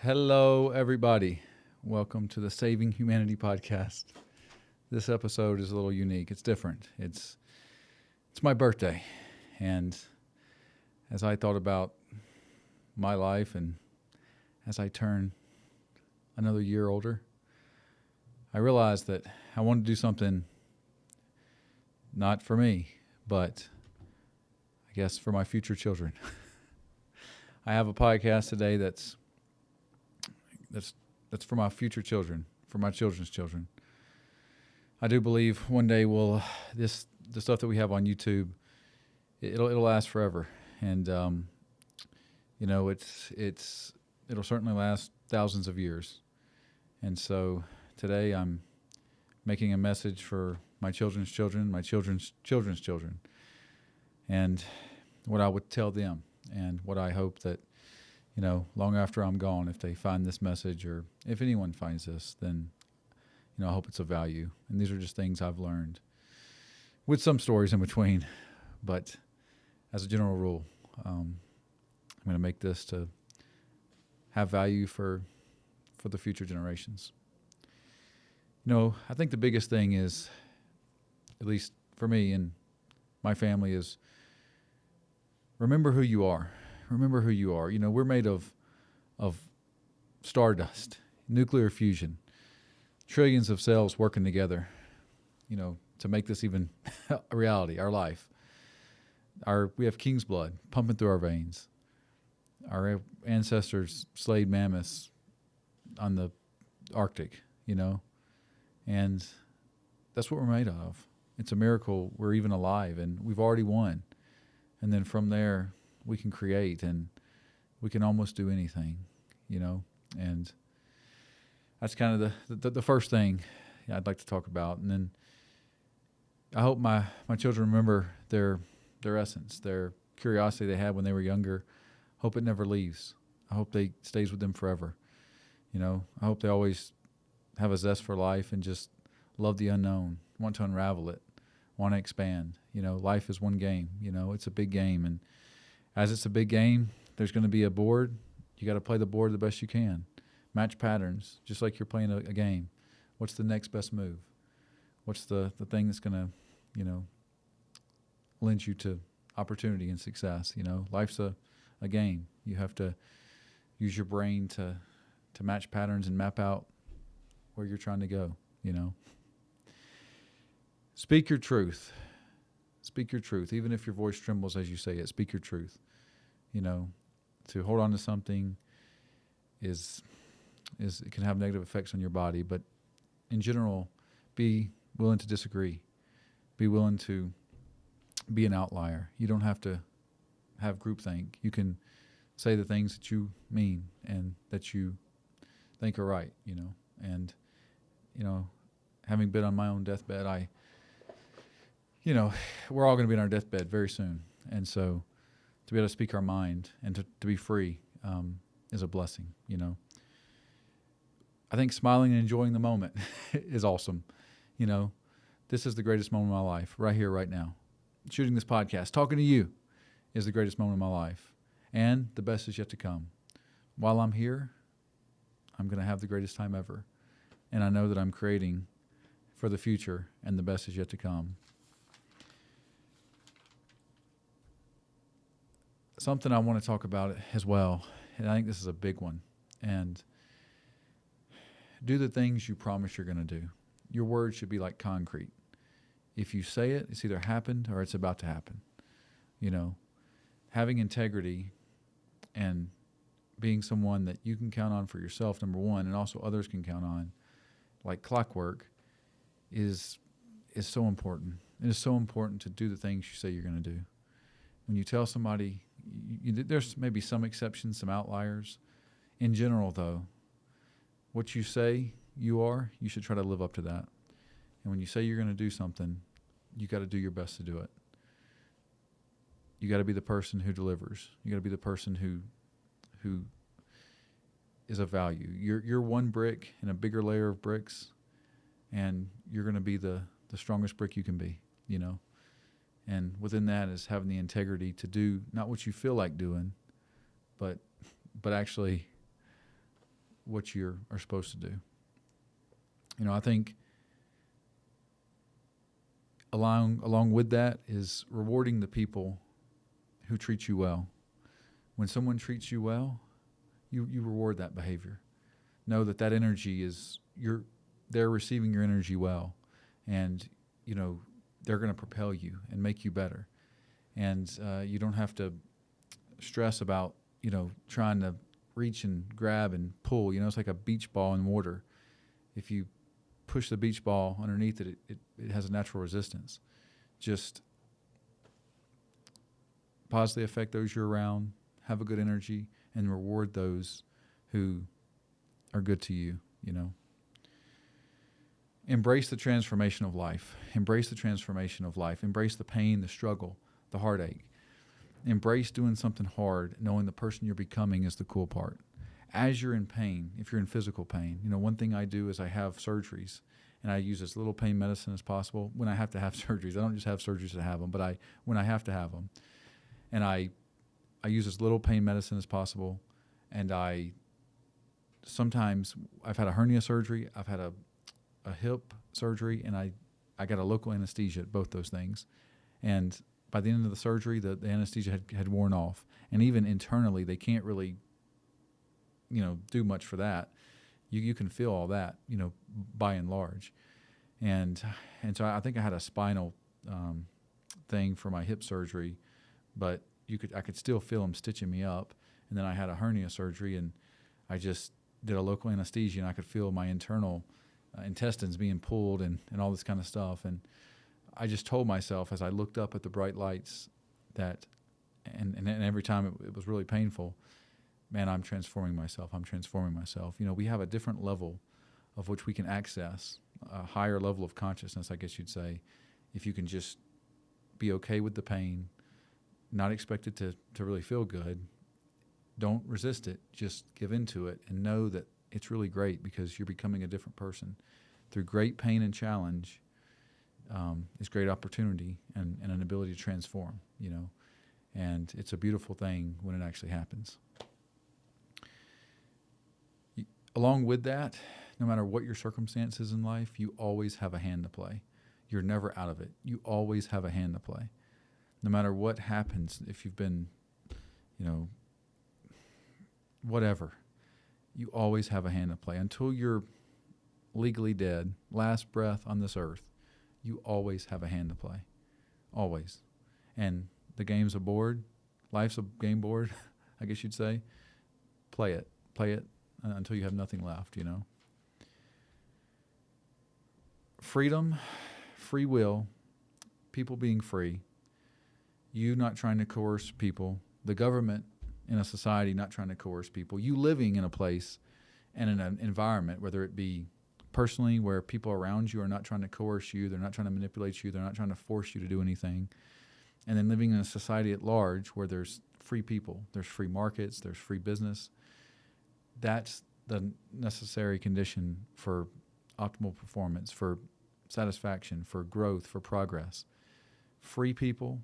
Hello, everybody. Welcome to the Saving Humanity podcast. This episode is a little unique. It's different. It's my birthday, and as I thought about my life and as I turn another year older, I realized that I wanted to do something not for me, but I guess for my future children. I have a podcast today that's for my future children, for my children's children. I do believe one day the stuff that we have on YouTube, it'll last forever, and it'll certainly last thousands of years. And so today I'm making a message for my children's children, my children's children's children, and what I would tell them, and what I hope that, long after I'm gone, if they find this message or if anyone finds this, then, I hope it's of value. And these are just things I've learned with some stories in between. But as a general rule, I'm going to make this to have value for the future generations. I think the biggest thing is, at least for me and my family, is remember who you are. Remember who you are. We're made of stardust, nuclear fusion, trillions of cells working together, to make this even a reality, our life. We have king's blood pumping through our veins. Our ancestors slayed mammoths on the Arctic, and that's what we're made of. It's a miracle we're even alive, and we've already won. And then from there, we can create, and we can almost do anything, and that's kind of the first thing I'd like to talk about. And then I hope my children remember their essence, their curiosity they had when they were younger. Hope it never leaves. I hope they stays with them forever. I hope they always have a zest for life and just love the unknown, want to unravel it, want to expand. Life is one game. It's a big game, and as it's a big game, there's going to be a board. You got to play the board the best you can. Match patterns, just like you're playing a game. What's the next best move? What's the thing that's going to, lend you to opportunity and success? Life's a game. You have to use your brain to match patterns and map out where you're trying to go, Speak your truth. Speak your truth. Even if your voice trembles as you say it, speak your truth. To hold on to something is it can have negative effects on your body, but in general, be willing to disagree. Be willing to be an outlier. You don't have to have groupthink. You can say the things that you mean and that you think are right, And, having been on my own deathbed, we're all going to be on our deathbed very soon. And so to be able to speak our mind and to be free is a blessing, I think smiling and enjoying the moment is awesome. This is the greatest moment of my life, right here, right now. Shooting this podcast, talking to you is the greatest moment of my life. And the best is yet to come. While I'm here, I'm going to have the greatest time ever. And I know that I'm creating for the future, and the best is yet to come. Something I want to talk about as well, and I think this is a big one, and do the things you promise you're going to do. Your words should be like concrete. If you say it, it's either happened or it's about to happen. Having integrity and being someone that you can count on for yourself, number one, and also others can count on, like clockwork, is so important. It is so important to do the things you say you're going to do. When you tell somebody, there's maybe some exceptions, some outliers. In general, though, what you say you should try to live up to that. And when you say you're going to do something, you got to do your best to do it. You got to be the person who delivers. You got to be the person who is of value. You're one brick in a bigger layer of bricks, and you're going to be the strongest brick you can be, And within that is having the integrity to do not what you feel like doing, but actually what you are supposed to do. You know, I think along with that is rewarding the people who treat you well. When someone treats you well, you reward that behavior. Know that energy is they're receiving your energy well, and you know they're going to propel you and make you better. And you don't have to stress about trying to reach and grab and pull. It's like a beach ball in water. If you push the beach ball underneath it, it has a natural resistance. Just positively affect those you're around, have a good energy, and reward those who are good to you. Embrace the transformation of life. Embrace the transformation of life. Embrace the pain, the struggle, the heartache. Embrace doing something hard, knowing the person you're becoming is the cool part. As you're in pain, if you're in physical pain, one thing I do is I have surgeries, and I use as little pain medicine as possible when I have to have surgeries. I don't just have surgeries to have them, but when I have to have them. And I use as little pain medicine as possible, and sometimes I've had a hernia surgery, I've had a hip surgery, and I got a local anesthesia at both those things. And by the end of the surgery, the anesthesia had worn off. And even internally, they can't really, do much for that. You can feel all that, by and large. And so I think I had a spinal thing for my hip surgery, but I could still feel them stitching me up. And then I had a hernia surgery, and I just did a local anesthesia, and I could feel my internal intestines being pulled and all this kind of stuff. And I just told myself as I looked up at the bright lights that, and every time it was really painful, man, I'm transforming myself. I'm transforming myself. We have a different level of which we can access, a higher level of consciousness, I guess you'd say, if you can just be okay with the pain, not expect it to really feel good. Don't resist it. Just give into it and know that it's really great because you're becoming a different person. Through great pain and challenge is great opportunity and an ability to transform, and it's a beautiful thing when it actually happens. Along with that, no matter what your circumstances in life, you always have a hand to play. You're never out of it. You always have a hand to play. No matter what happens, if you've been, whatever, you always have a hand to play. Until you're legally dead, last breath on this earth, you always have a hand to play. Always. And the game's a board. Life's a game board, I guess you'd say. Play it. Play it until you have nothing left, Freedom, free will, people being free, you not trying to coerce people, the government in a society not trying to coerce people, you living in a place and in an environment, whether it be personally where people around you are not trying to coerce you, they're not trying to manipulate you, they're not trying to force you to do anything, and then living in a society at large where there's free people, there's free markets, there's free business. That's the necessary condition for optimal performance, for satisfaction, for growth, for progress. Free people,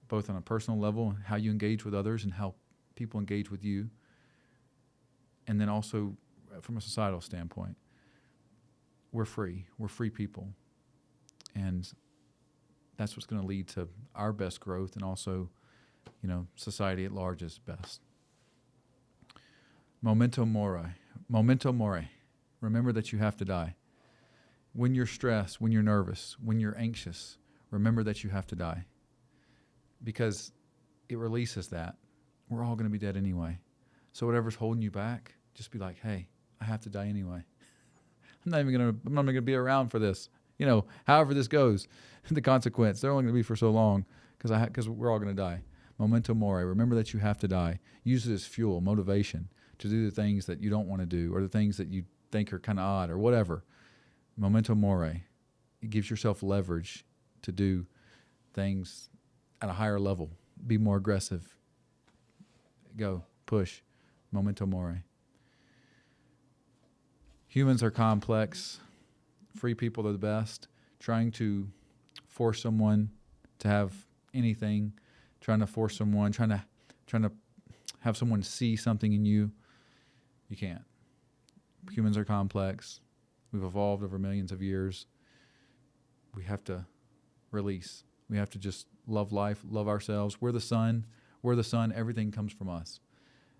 both on a personal level, how you engage with others and how people engage with you, and then also from a societal standpoint. We're free. We're free people. And that's what's going to lead to our best growth and also, society at large's best. Memento mori. Memento mori. Remember that you have to die. When you're stressed, when you're nervous, when you're anxious, remember that you have to die. Because it releases that. We're all going to be dead anyway. So whatever's holding you back, just be like, hey, I have to die anyway. I'm not even going to be around for this. However this goes, the consequence, they're only going to be for so long because we're all going to die. Memento mori. Remember that you have to die. Use it as fuel, motivation to do the things that you don't want to do or the things that you think are kind of odd or whatever. Memento mori. It gives yourself leverage to do things at a higher level. Be more aggressive. Go. Push. Memento mori. Humans are complex. Free people are the best. Trying to force someone to have anything, trying to force someone, trying to have someone see something in you, you can't. Humans are complex. We've evolved over millions of years. We have to release. We have to just love life, love ourselves. We're the sun. We're the sun. Everything comes from us.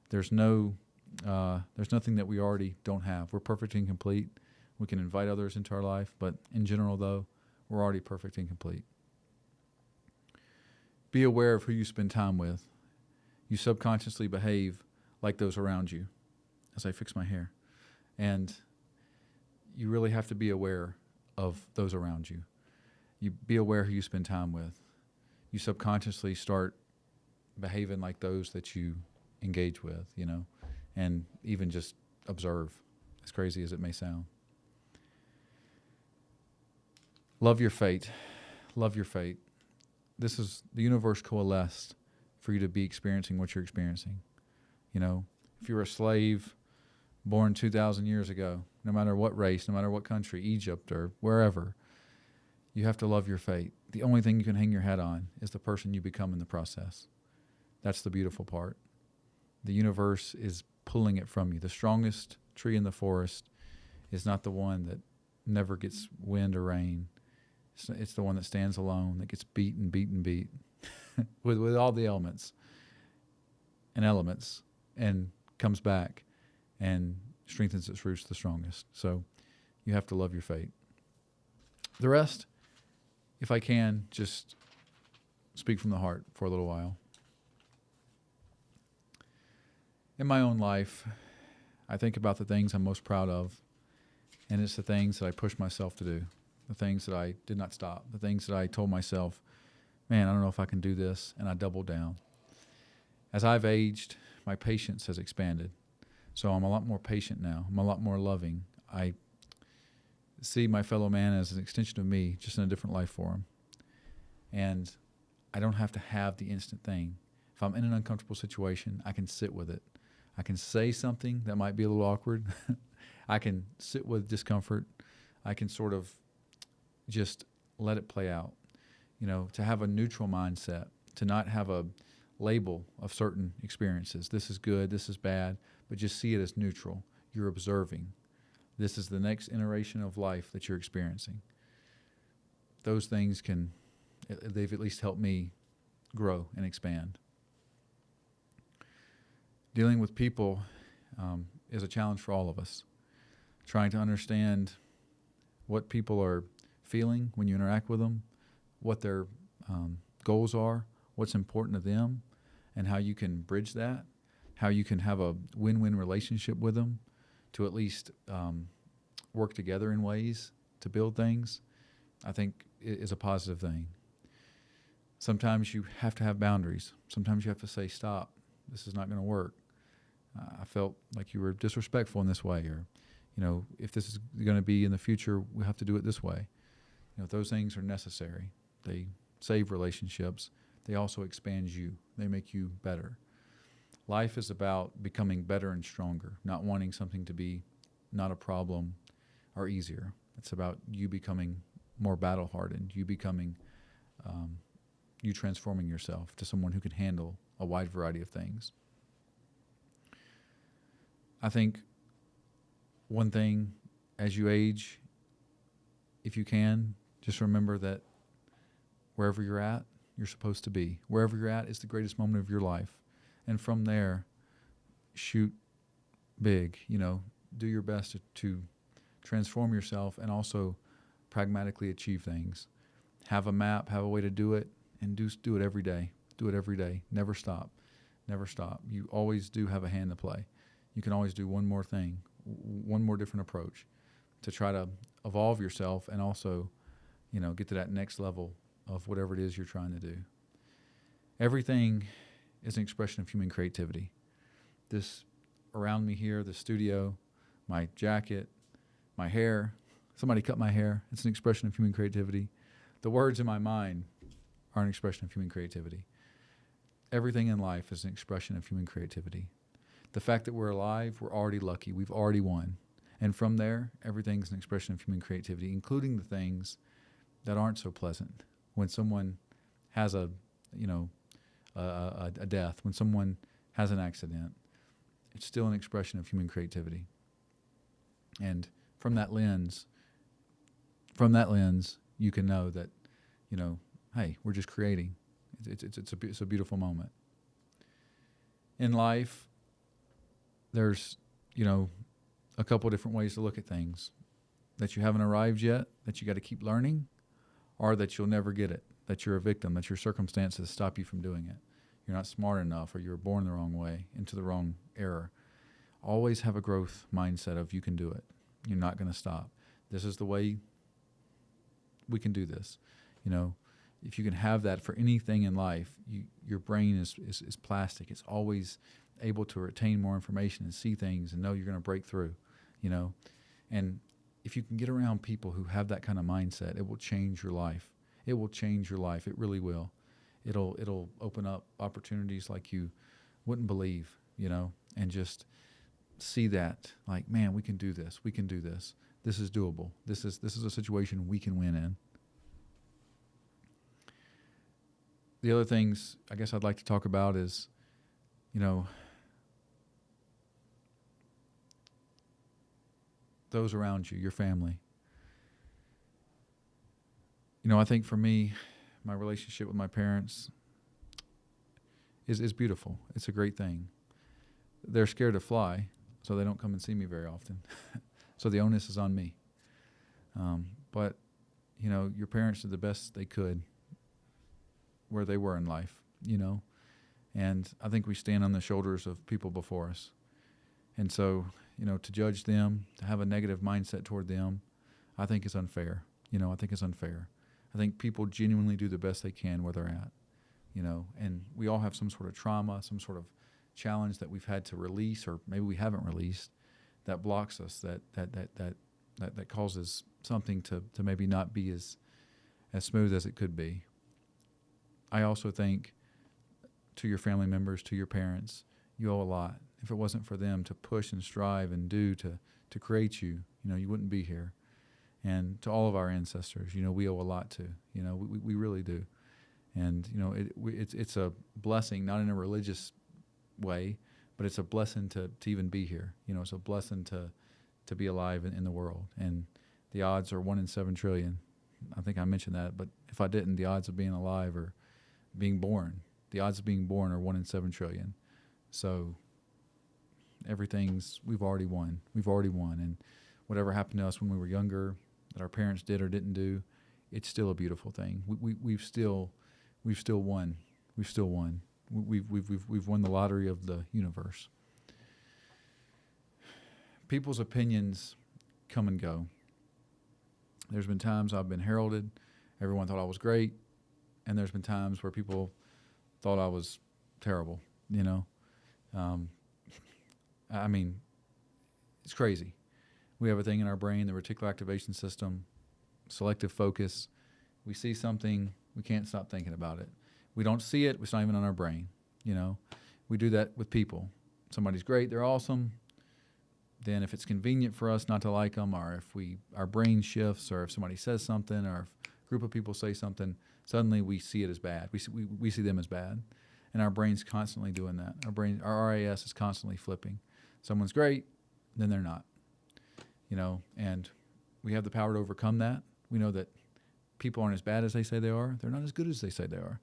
There's nothing that we already don't have. We're perfect and complete. We can invite others into our life, but in general, though, we're already perfect and complete. Be aware of who you spend time with. You subconsciously behave like those around you, as I fix my hair. And you really have to be aware of those around you. You be aware who you spend time with. You subconsciously start behaving like those that you engage with, and even just observe, as crazy as it may sound. Love your fate. Love your fate. This is the universe coalesced for you to be experiencing what you're experiencing. If you're a slave born 2,000 years ago, no matter what race, no matter what country, Egypt or wherever, you have to love your fate. The only thing you can hang your hat on is the person you become in the process. That's the beautiful part. The universe is pulling it from you. The strongest tree in the forest is not the one that never gets wind or rain. It's the one that stands alone, that gets beat with all the elements and comes back and strengthens its roots the strongest. So you have to love your fate. The rest, if I can, just speak from the heart for a little while. In my own life, I think about the things I'm most proud of, and it's the things that I push myself to do, the things that I did not stop, the things that I told myself, man, I don't know if I can do this, and I doubled down. As I've aged, my patience has expanded. So I'm a lot more patient now. I'm a lot more loving. I see my fellow man as an extension of me, just in a different life form. And I don't have to have the instant thing. If I'm in an uncomfortable situation, I can sit with it. I can say something that might be a little awkward. I can sit with discomfort. I can sort of just let it play out. To have a neutral mindset, to not have a label of certain experiences. This is good, this is bad, but just see it as neutral. You're observing. This is the next iteration of life that you're experiencing. Those things they've at least helped me grow and expand. Dealing with people is a challenge for all of us. Trying to understand what people are feeling when you interact with them, what their goals are, what's important to them, and how you can bridge that, how you can have a win-win relationship with them to at least work together in ways to build things, I think is a positive thing. Sometimes you have to have boundaries. Sometimes you have to say, stop, this is not going to work. I felt like you were disrespectful in this way, or, if this is going to be in the future, we have to do it this way. Those things are necessary. They save relationships. They also expand you. They make you better. Life is about becoming better and stronger, not wanting something to be not a problem or easier. It's about you becoming more battle-hardened, you transforming yourself to someone who can handle a wide variety of things. I think one thing as you age, if you can, just remember that wherever you're at, you're supposed to be. Wherever you're at is the greatest moment of your life. And from there, shoot big, do your best to transform yourself and also pragmatically achieve things. Have a map, have a way to do it, and do it every day. Do it every day. Never stop. Never stop. You always do have a hand to play. You can always do one more thing, one more different approach to try to evolve yourself and also, get to that next level of whatever it is you're trying to do. Everything is an expression of human creativity. This around me here, the studio, my jacket, my hair, somebody cut my hair. It's an expression of human creativity. The words in my mind are an expression of human creativity. Everything in life is an expression of human creativity. The fact that we're alive, we're already lucky. We've already won. And from there, everything's an expression of human creativity, including the things that aren't so pleasant. When someone has a death, when someone has an accident, it's still an expression of human creativity. And from that lens, from that lens, you can know that, you know, hey, we're just creating. It's a beautiful moment. In life, there's, you know, a couple different ways to look at things. That you haven't arrived yet, that you got to keep learning, or that you'll never get it, that you're a victim, that your circumstances stop you from doing it. You're not smart enough, or you were born the wrong way, into the wrong era. Always have a growth mindset of you can do it. You're not going to stop. This is the way we can do this. You know, if you can have that for anything in life, your brain is plastic. It's always able to retain more information and see things and know you're going to break through, you know. And if you can get around people who have that kind of mindset, it will change your life. It will change your life. It really will. It'll open up opportunities like you wouldn't believe, you know, and just see that, like, man, we can do this. We can do this. This is doable. This is a situation we can win in. The other things I guess I'd like to talk about is, you know, those around you, your family. You know, I think for me, my relationship with my parents is beautiful. It's a great thing. They're scared to fly, so they don't come and see me very often. So the onus is on me. But, you know, your parents did the best they could where they were in life, you know. And I think we stand on the shoulders of people before us. And so, you know, to judge them, to have a negative mindset toward them, I think is unfair. You know, I think it's unfair. I think people genuinely do the best they can where they're at, you know, and we all have some sort of trauma, some sort of challenge that we've had to release, or maybe we haven't released, that blocks us, that causes something to maybe not be as smooth as it could be. I also think to your family members, to your parents, you owe a lot. If it wasn't for them to push and strive and do to create you, you know, you wouldn't be here. And to all of our ancestors, you know, we owe a lot to. You know, we really do. And, you know, it's a blessing, not in a religious way, but it's a blessing to even be here. You know, it's a blessing to be alive in the world. And the odds are 1 in 7 trillion. I think I mentioned that, but if I didn't, the odds of being alive or being born, the odds of being born are 1 in 7 trillion. So we've already won. We've already won. And whatever happened to us when we were younger, that our parents did or didn't do, it's still a beautiful thing. We've still won. We've still won. We've won the lottery of the universe. People's opinions come and go. There's been times I've been heralded. Everyone thought I was great. And there's been times where people thought I was terrible, you know. I mean, it's crazy. We have a thing in our brain, the reticular activation system, selective focus. We see something, we can't stop thinking about it. We don't see it, it's not even on our brain, you know. We do that with people. Somebody's great, they're awesome. Then if it's convenient for us not to like them, or if our brain shifts, or if somebody says something, or if a group of people say something, suddenly we see it as bad. We see them as bad. And our brain's constantly doing that. Our RAS is constantly flipping. Someone's great, then they're not. You know, and we have the power to overcome that. We know that people aren't as bad as they say they are. They're not as good as they say they are.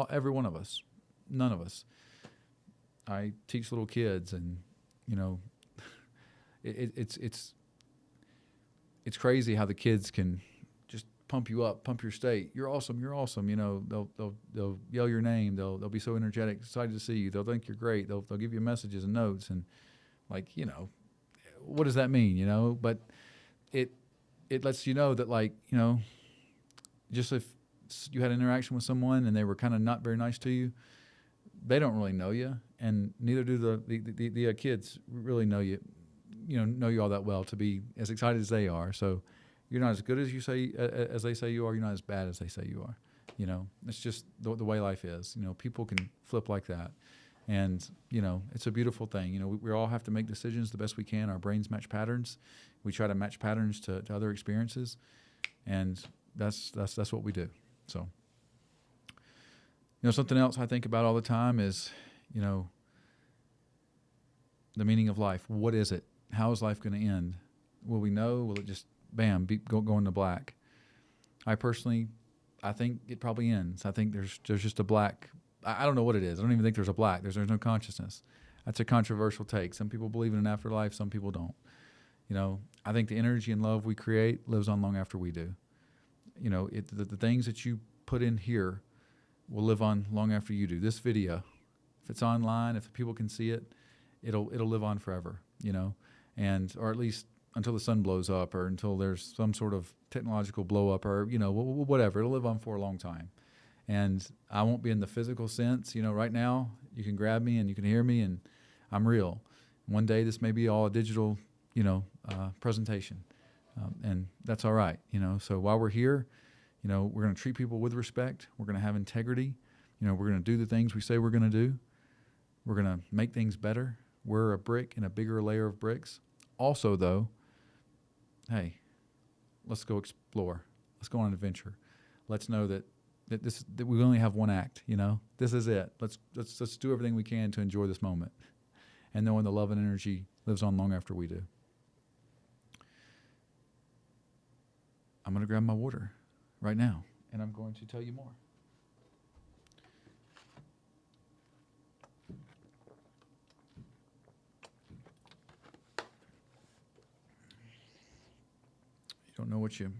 Every one of us. None of us. I teach little kids, and, you know, it's crazy how the kids can just pump you up, pump your state. You're awesome. You're awesome. You know, they'll yell your name. They'll be so energetic, excited to see you. They'll think you're great. They'll give you messages and notes, and, like, you know, what does that mean, you know? But it lets you know that, like, you know, just if you had an interaction with someone and they were kind of not very nice to you, they don't really know you, and neither do the kids really know you, know you all that well to be as excited as they are. So you're not as good as they say you are. You're not as bad as they say you are. You know, it's just the way life is. You know, people can flip like that. And, you know, it's a beautiful thing. You know, we all have to make decisions the best we can. Our brains match patterns. We try to match patterns to other experiences. And that's what we do. So, you know, something else I think about all the time is, you know, the meaning of life. What is it? How is life going to end? Will we know? Will it just bam go into black? I personally, I think it probably ends. I think there's just a black. I don't know what it is. I don't even think there's a black. There's no consciousness. That's a controversial take. Some people believe in an afterlife. Some people don't. You know, I think the energy and love we create lives on long after we do. You know, the things that you put in here will live on long after you do. This video, if it's online, if people can see it, it'll live on forever. You know, and or at least until the sun blows up, or until there's some sort of technological blow up, or you know, whatever. It'll live on for a long time. And I won't be in the physical sense. You know, right now you can grab me and you can hear me, and I'm real. One day this may be all a digital, you know, presentation, and that's all right. You know, so while we're here, you know, we're going to treat people with respect. We're going to have integrity. You know, we're going to do the things we say we're going to do. We're going to make things better. We're a brick in a bigger layer of bricks. Also, though, hey, let's go explore. Let's go on an adventure. Let's know that we only have one act. You know, this is it. Let's do everything we can to enjoy this moment, and knowing the love and energy lives on long after we do. I'm going to grab my water right now, and I'm going to tell you more. You don't know what you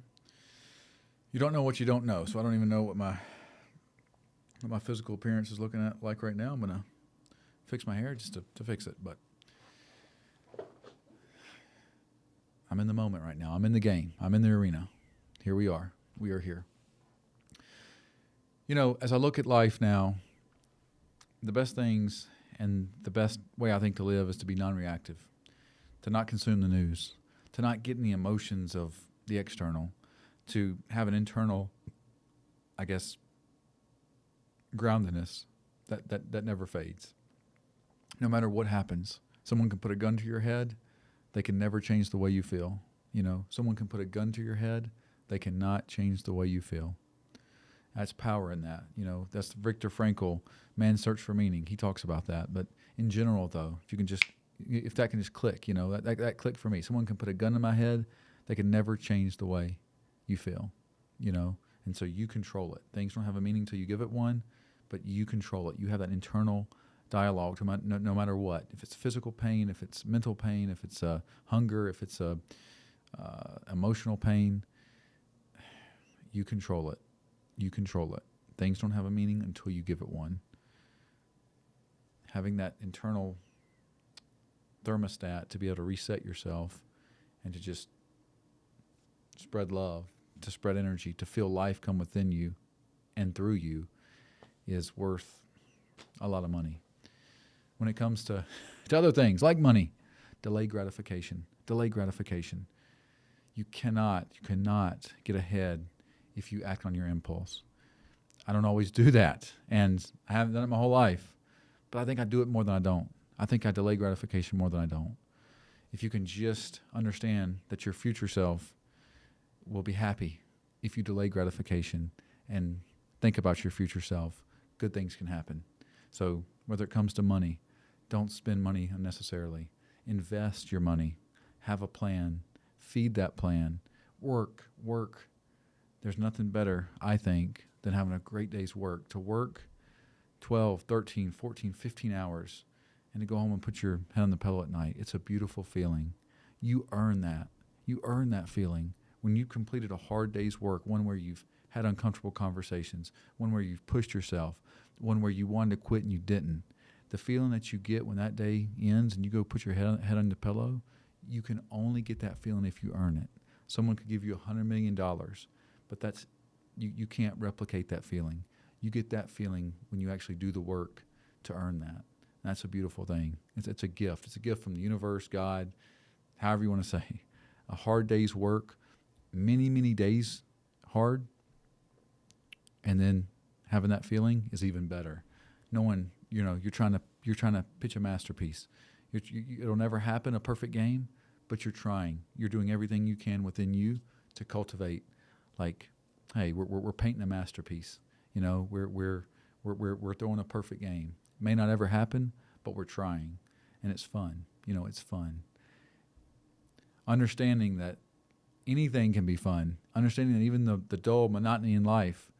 don't know what you don't know. So I don't even know what my physical appearance is looking at like right now. I'm gonna fix my hair just to fix it, but I'm in the moment right now. I'm in the game. I'm in the arena. Here we are. We are here. You know, as I look at life now, the best things and the best way I think to live is to be non-reactive, to not consume the news, to not get in the emotions of the external, to have an internal, I guess, groundedness that never fades. No matter what happens, someone can put a gun to your head, they can never change the way you feel. You know, someone can put a gun to your head, they cannot change the way you feel. That's power in that. You know, that's Viktor Frankl, Man's Search for Meaning. He talks about that. But in general, though, if that can just click, you know, that clicked for me. Someone can put a gun in my head, they can never change the way you feel, you know, and so you control it. Things don't have a meaning till you give it one, but you control it. You have that internal dialogue no matter what. If it's physical pain, if it's mental pain, if it's hunger, if it's emotional pain, you control it. You control it. Things don't have a meaning until you give it one. Having that internal thermostat to be able to reset yourself and to just spread love, to spread energy, to feel life come within you and through you is worth a lot of money. When it comes to other things like money, delayed gratification. You cannot get ahead if you act on your impulse. I don't always do that, and I haven't done it my whole life, but I think I do it more than I don't. I think I delay gratification more than I don't. If you can just understand that your future self will be happy if you delay gratification and think about your future self, good things can happen. So whether it comes to money, don't spend money unnecessarily. Invest your money. Have a plan. Feed that plan. Work. There's nothing better, I think, than having a great day's work. To work 12, 13, 14, 15 hours and to go home and put your head on the pillow at night. It's a beautiful feeling. You earn that. You earn that feeling. When you've completed a hard day's work, one where you've had uncomfortable conversations, one where you've pushed yourself, one where you wanted to quit and you didn't, the feeling that you get when that day ends and you go put your head on the pillow, you can only get that feeling if you earn it. Someone could give you $100 million, but that's you can't replicate that feeling. You get that feeling when you actually do the work to earn that. And that's a beautiful thing. It's a gift. It's a gift from the universe, God, however you want to say. A hard day's work, many days hard, and then having that feeling is even better. Knowing, you know, you're trying to pitch a masterpiece. It'll never happen, a perfect game, but you're trying. You're doing everything you can within you to cultivate. Like, hey, we're painting a masterpiece. You know, we're throwing a perfect game. May not ever happen, but we're trying, and it's fun. You know, it's fun. understanding that anything can be fun, understanding that even the dull monotony in life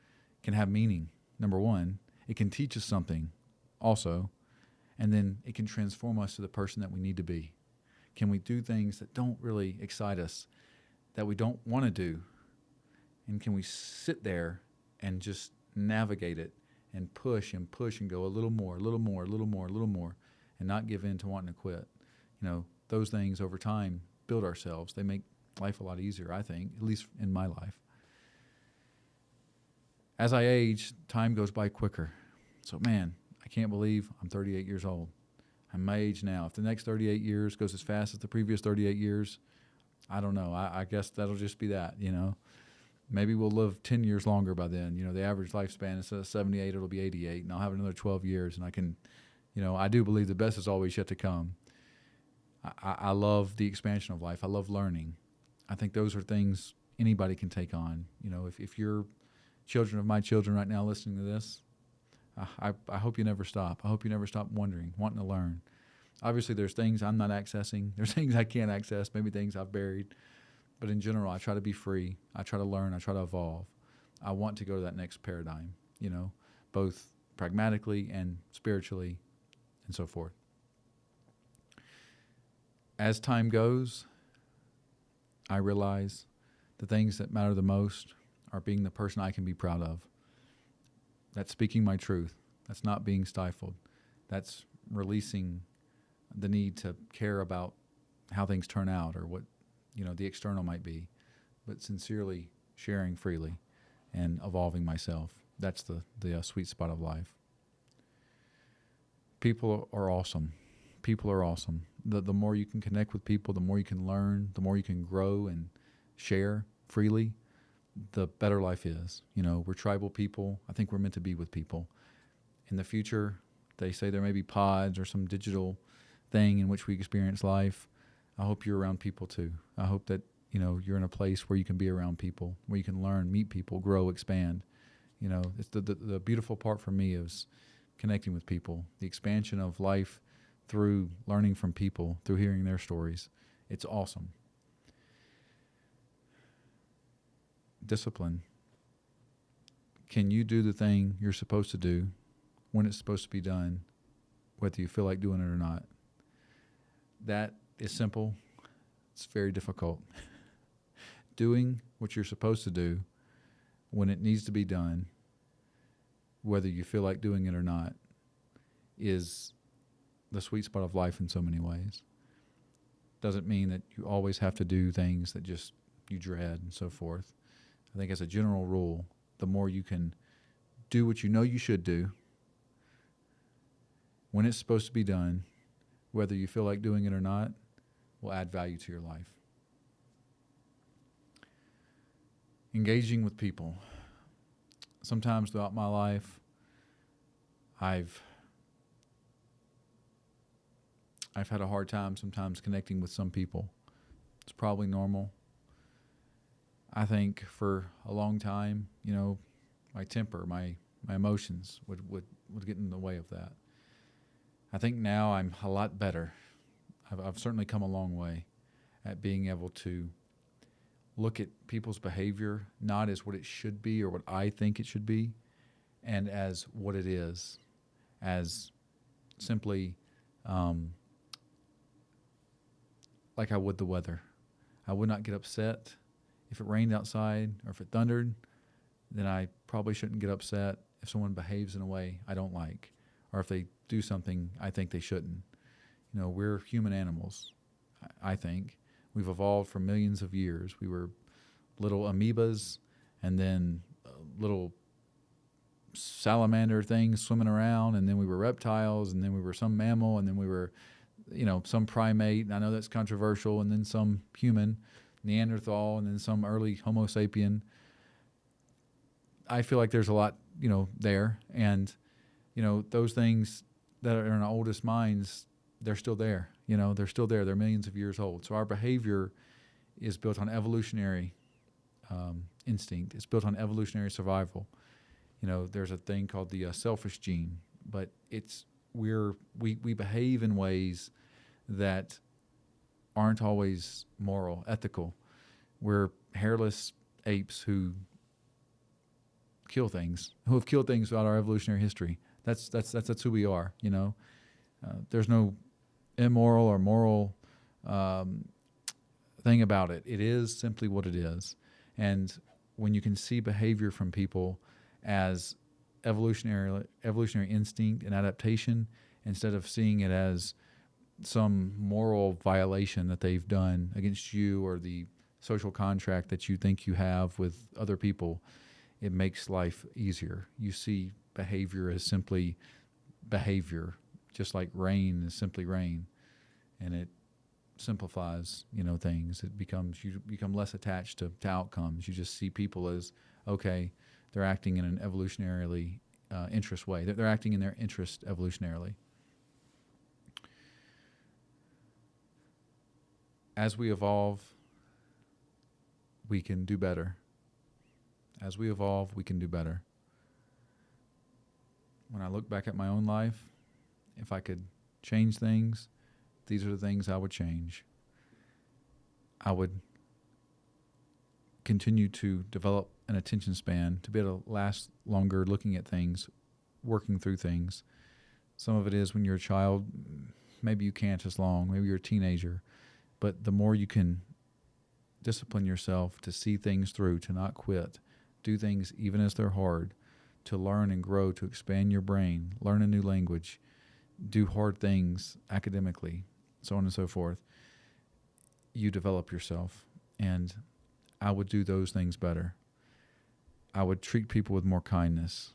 can have meaning, number one. It can teach us something also, and then it can transform us to the person that we need to be. Can we do things that don't really excite us, that we don't want to do? And can we sit there and just navigate it and push and push and go a little more, a little more, a little more, a little more, and not give in to wanting to quit? You know, those things over time build ourselves. They make life a lot easier, I think, at least in my life. As I age, time goes by quicker. So, man, I can't believe I'm 38 years old. I'm my age now. If the next 38 years goes as fast as the previous 38 years, I don't know. I guess that'll just be that, you know. Maybe we'll live 10 years longer by then. You know, the average lifespan, instead of 78, it'll be 88, and I'll have another 12 years, and I can, you know, I do believe the best is always yet to come. I love the expansion of life. I love learning. I think those are things anybody can take on. You know, if you're children of my children right now listening to this, I hope you never stop. I hope you never stop wondering, wanting to learn. Obviously, there's things I'm not accessing. There's things I can't access, maybe things I've buried. But in general, I try to be free. I try to learn. I try to evolve. I want to go to that next paradigm, you know, both pragmatically and spiritually and so forth. As time goes, I realize the things that matter the most are being the person I can be proud of. That's speaking my truth. That's not being stifled. That's releasing the need to care about how things turn out or what, you know, the external might be, but sincerely sharing freely and evolving myself. That's the sweet spot of life. People are awesome. People are awesome. The more you can connect with people, the more you can learn, the more you can grow and share freely, the better life is. You know, we're tribal people. I think we're meant to be with people. In the future, they say there may be pods or some digital thing in which we experience life. I hope you're around people too. I hope that, you know, you're in a place where you can be around people, where you can learn, meet people, grow, expand. You know, it's the beautiful part for me is connecting with people, the expansion of life through learning from people, through hearing their stories. It's awesome. Discipline. Can you do the thing you're supposed to do when it's supposed to be done, whether you feel like doing it or not? That is simple. It's very difficult. Doing what you're supposed to do when it needs to be done, whether you feel like doing it or not, is the sweet spot of life in so many ways. Doesn't mean that you always have to do things that just you dread and so forth. I think as a general rule, the more you can do what you know you should do when it's supposed to be done, whether you feel like doing it or not, will add value to your life. Engaging with people. Sometimes throughout my life, I've had a hard time sometimes connecting with some people. It's probably normal. I think for a long time, you know, my temper, my emotions would get in the way of that. I think now I'm a lot better. I've certainly come a long way at being able to look at people's behavior not as what it should be or what I think it should be, and as what it is, as simply like I would the weather. I would not get upset if it rained outside or if it thundered. Then I probably shouldn't get upset if someone behaves in a way I don't like, or if they do something I think they shouldn't. You know, we're human animals, I think. We've evolved for millions of years. We were little amoebas and then little salamander things swimming around, and then we were reptiles, and then we were some mammal, and then we were, you know, some primate, and I know that's controversial, and then some human, Neanderthal, and then some early Homo sapien. I feel like there's a lot, you know, there, and, you know, those things that are in our oldest minds, they're still there. You know, they're still there. They're millions of years old. So our behavior is built on evolutionary instinct. It's built on evolutionary survival. You know, there's a thing called the selfish gene, but we behave in ways that aren't always moral, ethical. We're hairless apes who kill things, who have killed things throughout our evolutionary history. That's who we are. There's no immoral or moral thing about it. It is simply what it is. And when you can see behavior from people as evolutionary instinct and adaptation, instead of seeing it as some moral violation that they've done against you or the social contract that you think you have with other people, it makes life easier. You see behavior as simply behavior, just like rain is simply rain, and it simplifies, things. You become less attached to outcomes. You just see people as, okay, they're acting in an evolutionarily interest way. They're acting in their interest evolutionarily. As we evolve, we can do better. As we evolve, we can do better. When I look back at my own life, if I could change things, these are the things I would change. I would continue to develop an attention span to be able to last longer looking at things, working through things. Some of it is when you're a child, maybe you can't as long, maybe you're a teenager, but the more you can discipline yourself to see things through, to not quit, do things even as they're hard, to learn and grow, to expand your brain, learn a new language, do hard things academically, so on and so forth, you develop yourself. And I would do those things better. I would treat people with more kindness,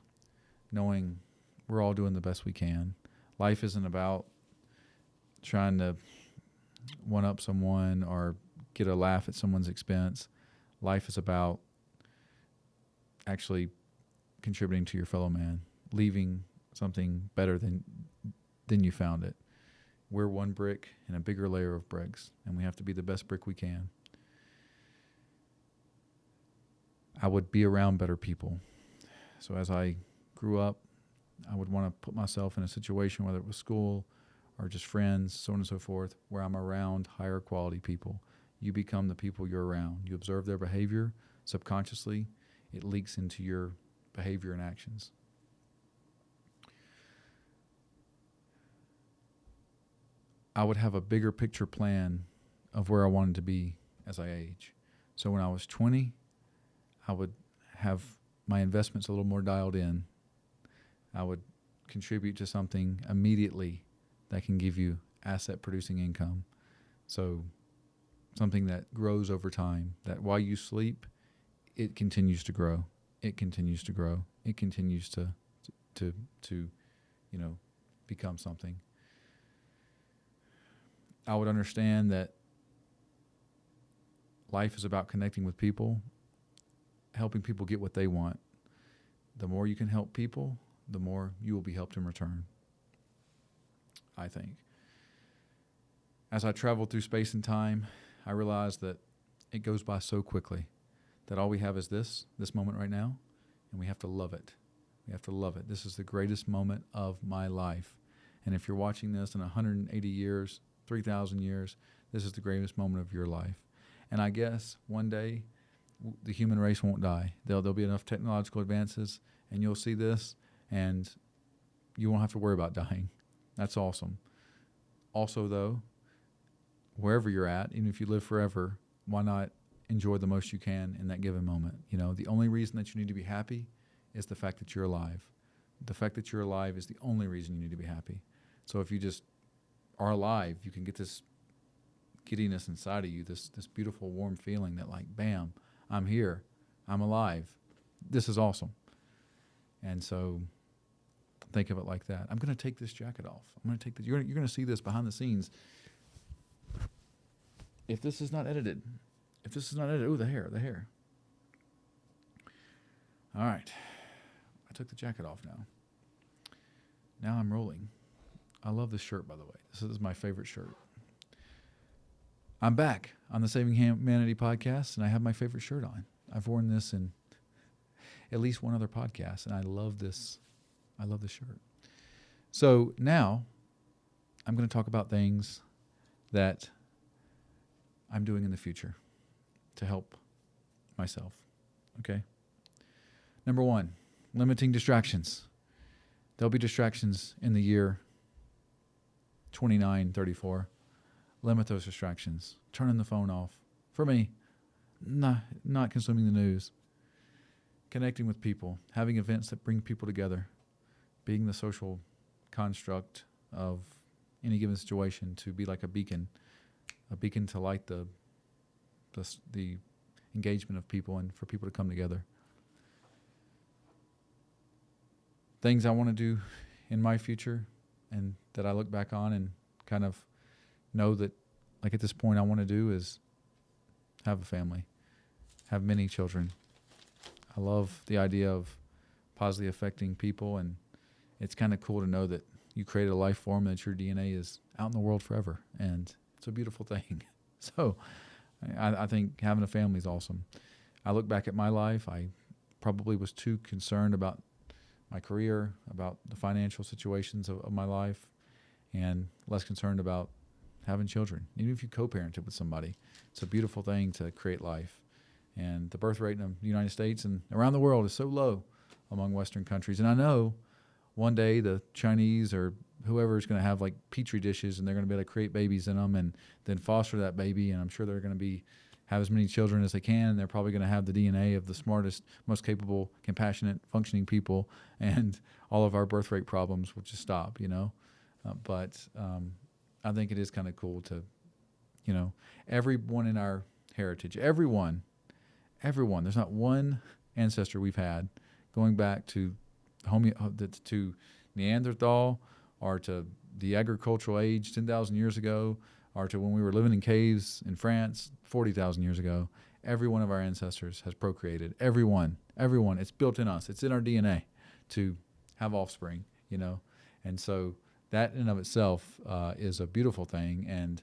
knowing we're all doing the best we can. Life isn't about trying to one-up someone or get a laugh at someone's expense. Life is about actually contributing to your fellow man, leaving something better than you found it. We're one brick in a bigger layer of bricks, and we have to be the best brick we can. I would be around better people. So as I grew up, I would want to put myself in a situation, whether it was school or just friends, so on and so forth, where I'm around higher quality people. You become the people you're around. You observe their behavior subconsciously. It leaks into your behavior and actions. I would have a bigger picture plan of where I wanted to be as I age. So when I was 20, I would have my investments a little more dialed in. I would contribute to something immediately that can give you asset producing income. So something that grows over time, that while you sleep, it continues to grow. It continues to grow. It continues to become something. I would understand that life is about connecting with people, helping people get what they want. The more you can help people, the more you will be helped in return, I think. As I traveled through space and time, I realized that it goes by so quickly, that all we have is this moment right now, and we have to love it. We have to love it. This is the greatest moment of my life. And if you're watching this in 180 years, 3,000 years, this is the greatest moment of your life. And I guess one day the human race won't die. There'll be enough technological advances, and you'll see this, and you won't have to worry about dying. That's awesome. Also, though, wherever you're at, even if you live forever, why not enjoy the most you can in that given moment? The only reason that you need to be happy is the fact that you're alive. The fact that you're alive is the only reason you need to be happy. So if you just are alive, you can get this giddiness inside of you, this beautiful warm feeling that, like, bam, I'm here, I'm alive, this is awesome. And so think of it like that. I'm going to take this jacket off. I'm going to take this. You're going to see this behind the scenes. If this is not edited, oh, the hair. All right. I took the jacket off now. Now I'm rolling. I love this shirt, by the way. This is my favorite shirt. I'm back on the Saving Humanity podcast, and I have my favorite shirt on. I've worn this in at least one other podcast, and I love this. I love this shirt. So now I'm going to talk about things that I'm doing in the future to help myself. Okay? Number 1, limiting distractions. There'll be distractions in the year 2934. Limit those distractions. Turning the phone off. For me, not consuming the news. Connecting with people. Having events that bring people together. Being the social construct of any given situation, to be like a beacon to light the engagement of people and for people to come together. Things I want to do in my future and that I look back on and kind of know that, like, at this point I want to do is have a family, have many children. I love the idea of positively affecting people, and it's kind of cool to know that you created a life form, that your DNA is out in the world forever, and it's a beautiful thing. So I think having a family is awesome. I look back at my life, I probably was too concerned about my career, about the financial situations of my life, and less concerned about having children. Even if you co-parented with somebody, it's a beautiful thing to create life. And the birth rate in the United States and around the world is so low among Western countries. And I know one day the Chinese or whoever is going to have like petri dishes, and they're going to be able to create babies in them and then foster that baby. And I'm sure they're going to have as many children as they can. And they're probably going to have the DNA of the smartest, most capable, compassionate, functioning people. And all of our birth rate problems will just stop, But I think it is kind of cool to, everyone in our heritage, everyone, there's not one ancestor we've had going back to to Neanderthal or to the agricultural age 10,000 years ago or to when we were living in caves in France 40,000 years ago. Every one of our ancestors has procreated. Everyone. It's built in us. It's in our DNA to have offspring, And so that in and of itself is a beautiful thing. And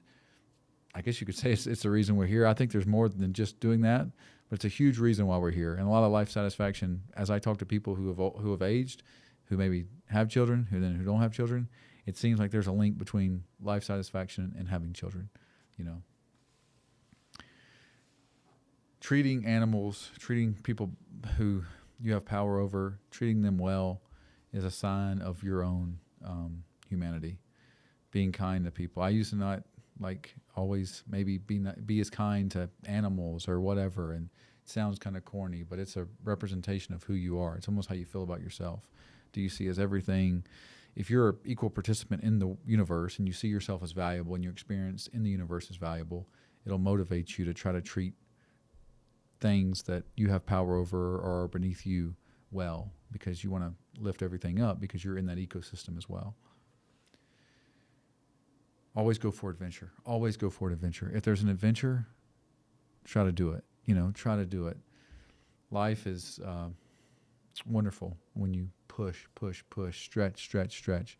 I guess you could say it's the reason we're here. I think there's more than just doing that, but it's a huge reason why we're here. And a lot of life satisfaction, as I talk to people who have aged, who maybe have children, who don't have children, it seems like there's a link between life satisfaction and having children, Treating animals, treating people who you have power over, treating them well is a sign of your own humanity. Being kind to people. I used to not always maybe be as kind to animals or whatever, and it sounds kind of corny, but it's a representation of who you are. It's almost how you feel about yourself. Do you see as everything? If you're an equal participant in the universe and you see yourself as valuable and your experience in the universe is valuable, it'll motivate you to try to treat things that you have power over or are beneath you well, because you want to lift everything up because you're in that ecosystem as well. Always go for adventure. Always go for an adventure. If there's an adventure, try to do it. Try to do it. Life is wonderful when you push, stretch.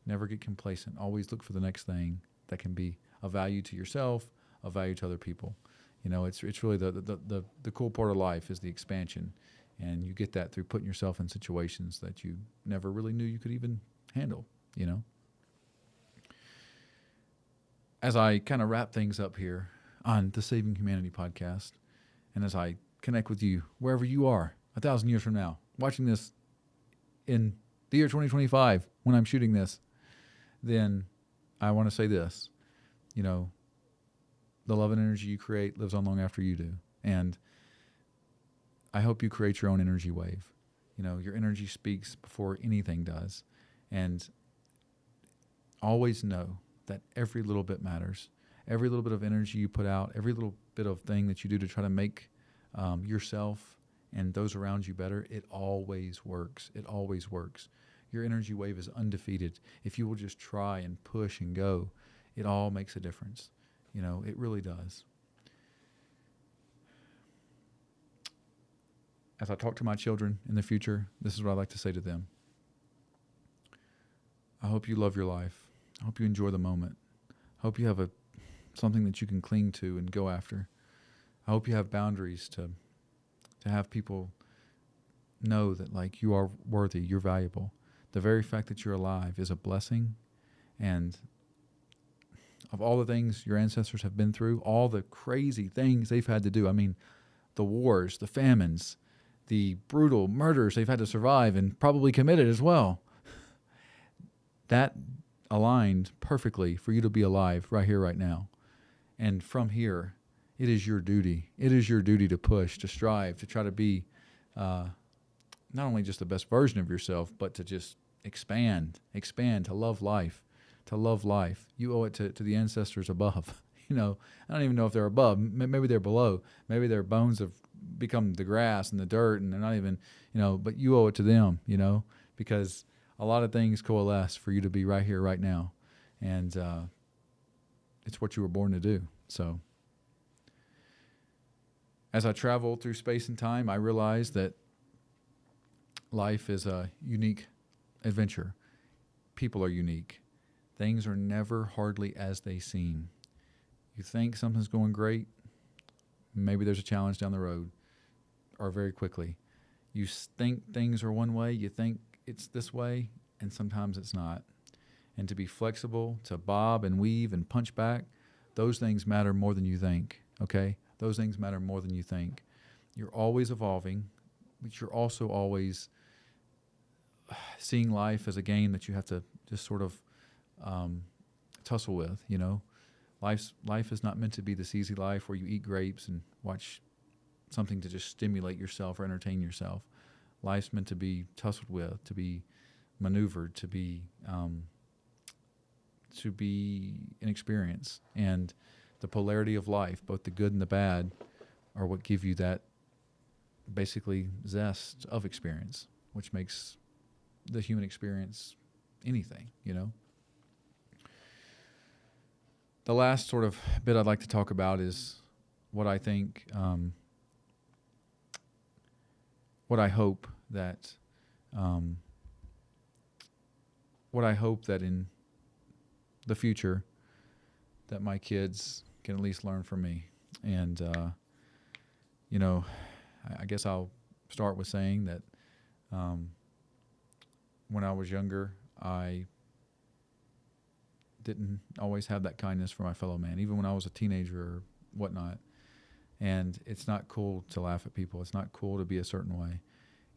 Never get complacent. Always look for the next thing that can be of value to yourself, of value to other people. It's really the cool part of life is the expansion, and you get that through putting yourself in situations that you never really knew you could even handle. As I kind of wrap things up here on the Saving Humanity podcast, and as I connect with you wherever you are 1,000 years from now, watching this in the year 2025 when I'm shooting this, then I want to say this, the love and energy you create lives on long after you do. And I hope you create your own energy wave. Your energy speaks before anything does. And always know that every little bit matters. Every little bit of energy you put out, every little bit of thing that you do to try to make yourself and those around you better, it always works. It always works. Your energy wave is undefeated. If you will just try and push and go, it all makes a difference. It really does. As I talk to my children in the future, this is what I'd like to say to them. I hope you love your life. I hope you enjoy the moment. I hope you have something that you can cling to and go after. I hope you have boundaries to have people know that you are worthy, you're valuable. The very fact that you're alive is a blessing, and of all the things your ancestors have been through, all the crazy things they've had to do. I mean, the wars, the famines, the brutal murders they've had to survive and probably committed as well. That aligned perfectly for you to be alive right here, right now. And from here, it is your duty. It is your duty to push, to strive, to try to be not only just the best version of yourself, but to just expand, to love life, to love life. You owe it to the ancestors above. I don't even know if they're above. Maybe they're below. Maybe their bones have become the grass and the dirt, and they're not even, but you owe it to them, because a lot of things coalesce for you to be right here, right now. And it's what you were born to do. So as I travel through space and time, I realize that life is a unique adventure. People are unique. Things are never hardly as they seem. You think something's going great, maybe there's a challenge down the road, or very quickly. You think things are one way, you think it's this way, and sometimes it's not. And to be flexible, to bob and weave and punch back, those things matter more than you think, okay? Those things matter more than you think. You're always evolving, but you're also always seeing life as a game that you have to just sort of tussle with, Life is not meant to be this easy life where you eat grapes and watch something to just stimulate yourself or entertain yourself. Life's meant to be tussled with, to be maneuvered, to be an experience. And the polarity of life, both the good and the bad, are what give you that basically zest of experience, which makes the human experience anything, The last sort of bit I'd like to talk about is what I think, what I hope that in the future that my kids can at least learn from me. And, I guess I'll start with saying that when I was younger, I didn't always have that kindness for my fellow man, even when I was a teenager or whatnot. And it's not cool to laugh at people. It's not cool to be a certain way.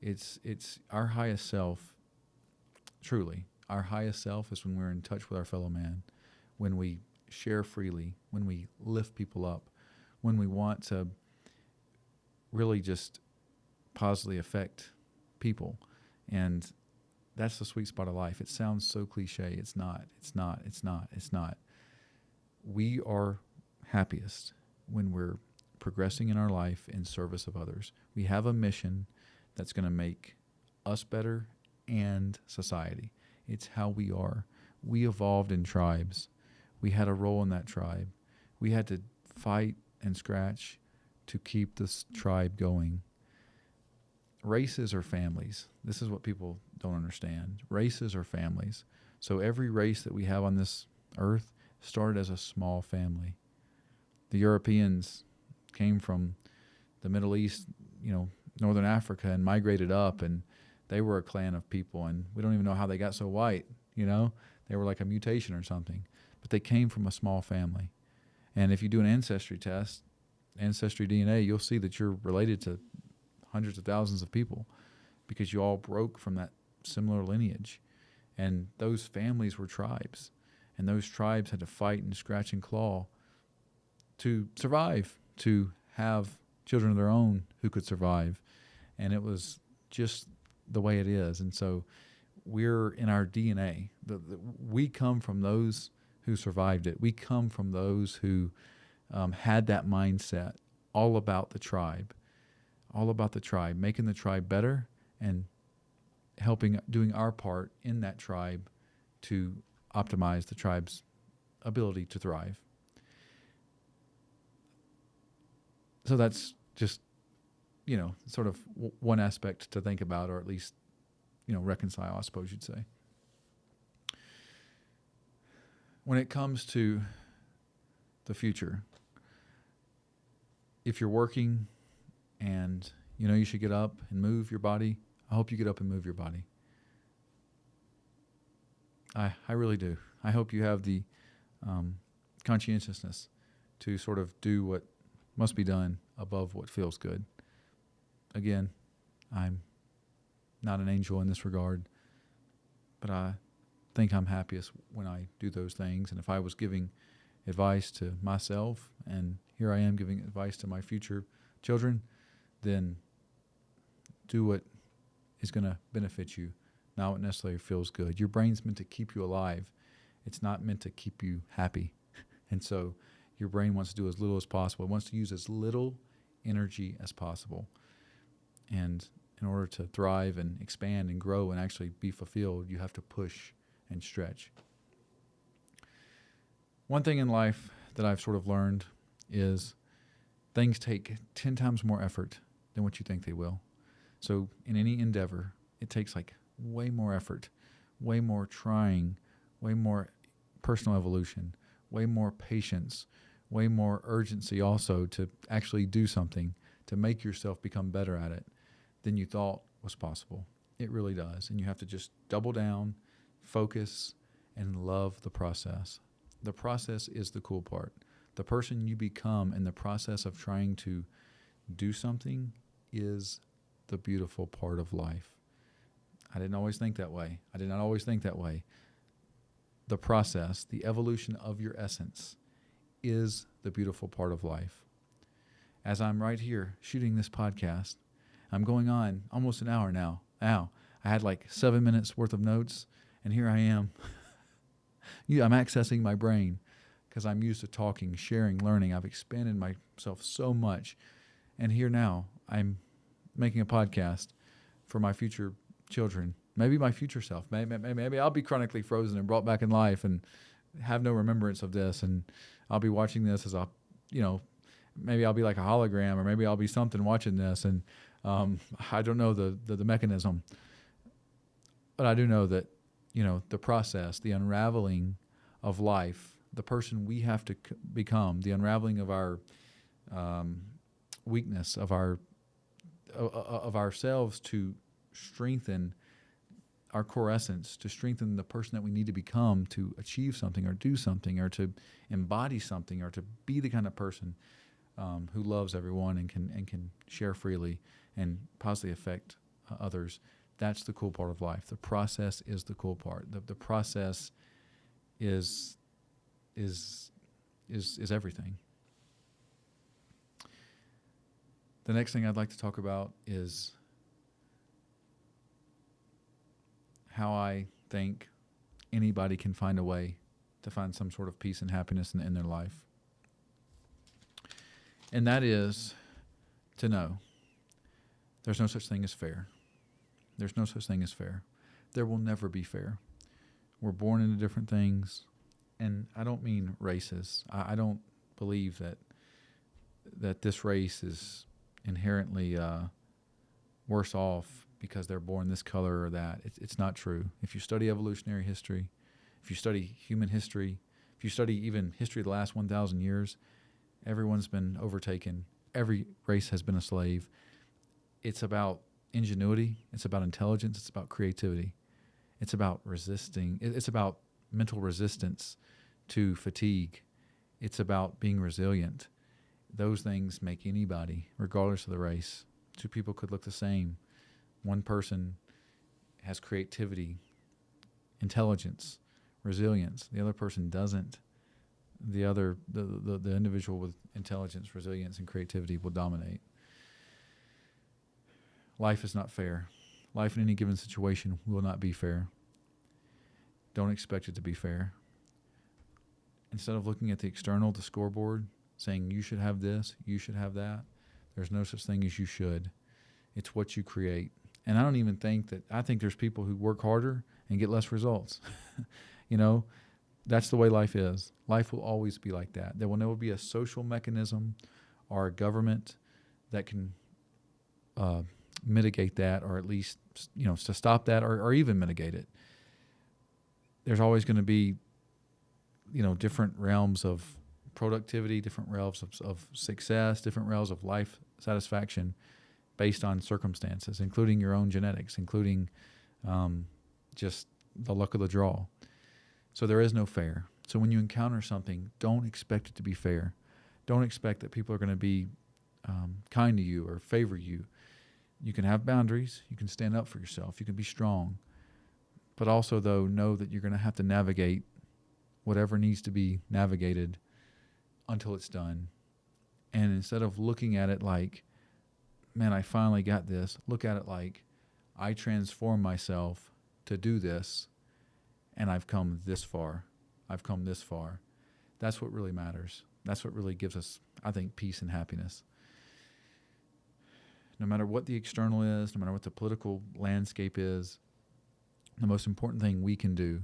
It's our highest self, truly. Our highest self is when we're in touch with our fellow man, when we share freely, when we lift people up, when we want to really just positively affect people. And that's the sweet spot of life. It sounds so cliche. It's not. We are happiest when we're progressing in our life in service of others. We have a mission that's going to make us better and society. It's how we are. We evolved in tribes. We had a role in that tribe. We had to fight and scratch to keep this tribe going. Races are families. This is what people don't understand. Races are families. So every race that we have on this earth started as a small family. The Europeans came from the Middle East, Northern Africa, and migrated up, and they were a clan of people, and we don't even know how they got so white, They were like a mutation or something. But they came from a small family. And if you do an ancestry test, ancestry DNA, you'll see that you're related to hundreds of thousands of people because you all broke from that similar lineage. And those families were tribes. And those tribes had to fight and scratch and claw to survive, to have children of their own who could survive. And it was just the way it is. And so we're in our DNA. We come from those who survived it. We come from those who had that mindset, all about the tribe, making the tribe better and doing our part in that tribe to optimize the tribe's ability to thrive. So that's just, sort of one aspect to think about, or at least, reconcile, I suppose you'd say. When it comes to the future, if you're working and you should get up and move your body, I hope you get up and move your body. I really do. I hope you have the conscientiousness to sort of do what must be done above what feels good. Again, I'm not an angel in this regard, but I think I'm happiest when I do those things. And if I was giving advice to myself, and here I am giving advice to my future children, then do what is going to benefit you, not what necessarily feels good. Your brain's meant to keep you alive. It's not meant to keep you happy. And so your brain wants to do as little as possible. It wants to use as little energy as possible. And in order to thrive and expand and grow and actually be fulfilled, you have to push and stretch. One thing in life that I've sort of learned is things take 10 times more effort than what you think they will. So in any endeavor, it takes like way more effort, way more trying, way more personal evolution, way more patience, way more urgency also to actually do something, to make yourself become better at it than you thought was possible. It really does. And you have to just double down, focus, and love the process. The process is the cool part. The person you become in the process of trying to do something is the beautiful part of life. I didn't always think that way. I did not always think that way. The process, the evolution of your essence is the beautiful part of life. As I'm right here shooting this podcast, I'm going on almost an hour now. I had like 7 minutes worth of notes, and here I am. I'm accessing my brain because I'm used to talking, sharing, learning. I've expanded myself so much. And here now, I'm making a podcast for my future children, maybe my future self. Maybe I'll be chronically frozen and brought back in life and have no remembrance of this. And I'll be watching this as maybe I'll be like a hologram, or maybe I'll be something watching this. And I don't know the mechanism, but I do know that, the process, the unraveling of life, the person we have to become, the unraveling of our weakness, of ourselves to strengthen our core essence, to strengthen the person that we need to become to achieve something or do something or to embody something or to be the kind of person who loves everyone and can share freely and positively affect others. That's the cool part of life. The process is the cool part. The process is everything. The next thing I'd like to talk about is how I think anybody can find a way to find some sort of peace and happiness in their life. And that is to know there's no such thing as fair. There's no such thing as fair. There will never be fair. We're born into different things. And I don't mean races. I don't believe that this race is inherently worse off because they're born this color or that. It's not true. If you study evolutionary history, if you study human history, if you study even history of the last 1,000 years, everyone's been overtaken. Every race has been a slave. It's about ingenuity. It's about intelligence. It's about creativity. It's about resisting. It's about mental resistance to fatigue. It's about being resilient. Those things make anybody, regardless of the race. Two people could look the same. One person has creativity, intelligence, resilience. The other person doesn't. The individual with intelligence, resilience, and creativity will dominate. Life is not fair. Life in any given situation will not be fair. Don't expect it to be fair. Instead of looking at the external, the scoreboard, saying you should have this, you should have that, there's no such thing as you should. It's what you create. And I think there's people who work harder and get less results. That's the way life is. Life will always be like that. There will never be a social mechanism or a government that can mitigate that, or at least, to stop that or even mitigate it. There's always going to be, different realms of productivity, different realms of success, different realms of life satisfaction based on circumstances, including your own genetics, including just the luck of the draw. So there is no fair. So when you encounter something, don't expect it to be fair. Don't expect that people are going to be kind to you or favor you. You can have boundaries. You can stand up for yourself. You can be strong. But also, though, know that you're going to have to navigate whatever needs to be navigated until it's done. And instead of looking at it like, man, I finally got this, look at it like, I transformed myself to do this, and I've come this far. I've come this far. That's what really matters. That's what really gives us, I think, peace and happiness. No matter what the external is, no matter what the political landscape is, the most important thing we can do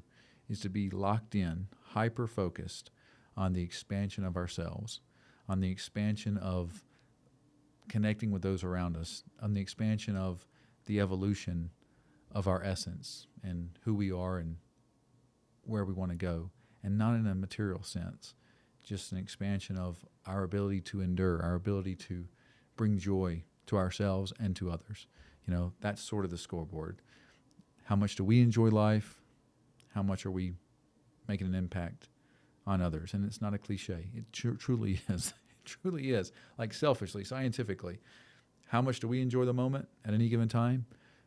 is to be locked in, hyper-focused on the expansion of ourselves, on the expansion of connecting with those around us, on the expansion of the evolution of our essence and who we are and where we want to go, and not in a material sense, just an expansion of our ability to endure, our ability to bring joy to ourselves and to others. You know, that's sort of the scoreboard. How much do we enjoy life? How much are we making an impact on others? And it's not a cliche. It truly is. It truly is. Like selfishly, scientifically, how much do we enjoy the moment at any given time?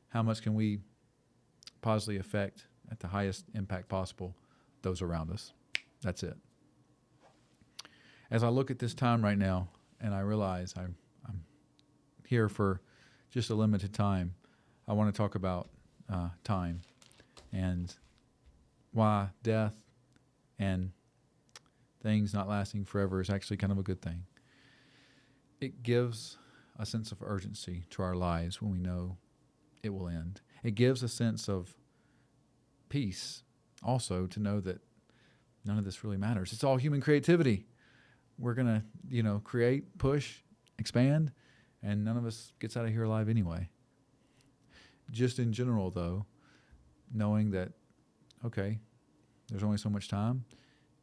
How much can we positively affect at the highest impact possible those around us? That's it. As I look at this time right now and I realize I'm here for just a limited time, I want to talk about time and why death and things not lasting forever is actually kind of a good thing. It gives a sense of urgency to our lives when we know it will end. It gives a sense of peace also to know that none of this really matters. It's all human creativity. We're going to, create, push, expand, and none of us gets out of here alive anyway. Just in general, though, knowing that, okay, there's only so much time,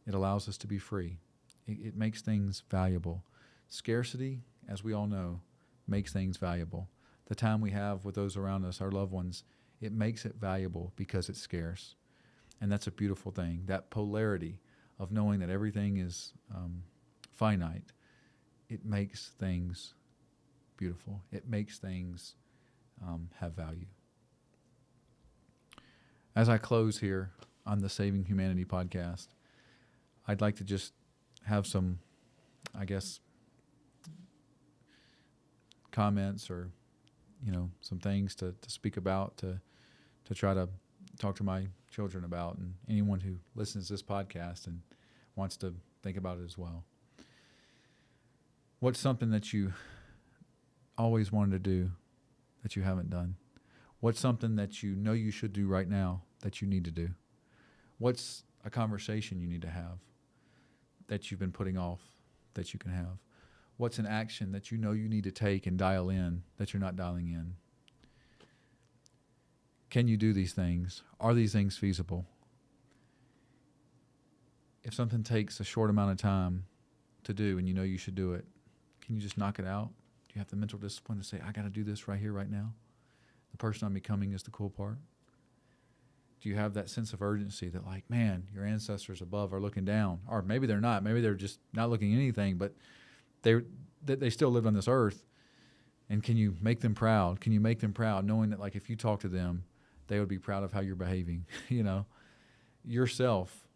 it allows us to be free. It makes things valuable. Scarcity, as we all know, makes things valuable. The time we have with those around us, our loved ones, it makes it valuable because it's scarce. And that's a beautiful thing. That polarity of knowing that everything is finite, it makes things beautiful. It makes things have value. As I close here on the Saving Humanity podcast, I'd like to just have some, comments or, some things to speak about, to try to talk to my children about, and anyone who listens to this podcast and wants to think about it as well. What's something that you always wanted to do that you haven't done? What's something that you know you should do right now that you need to do? What's a conversation you need to have that you've been putting off that you can have? What's an action that you know you need to take and dial in that you're not dialing in? Can you do these things? Are these things feasible? If something takes a short amount of time to do and you know you should do it, can you just knock it out? Do you have the mental discipline to say, I got to do this right here, right now? The person I'm becoming is the cool part. Do you have that sense of urgency that, like, man, your ancestors above are looking down? Or maybe they're not. Maybe they're just not looking at anything, but they still lived on this earth. And can you make them proud? Can you make them proud knowing that, like, if you talk to them, they would be proud of how you're behaving? Yourself,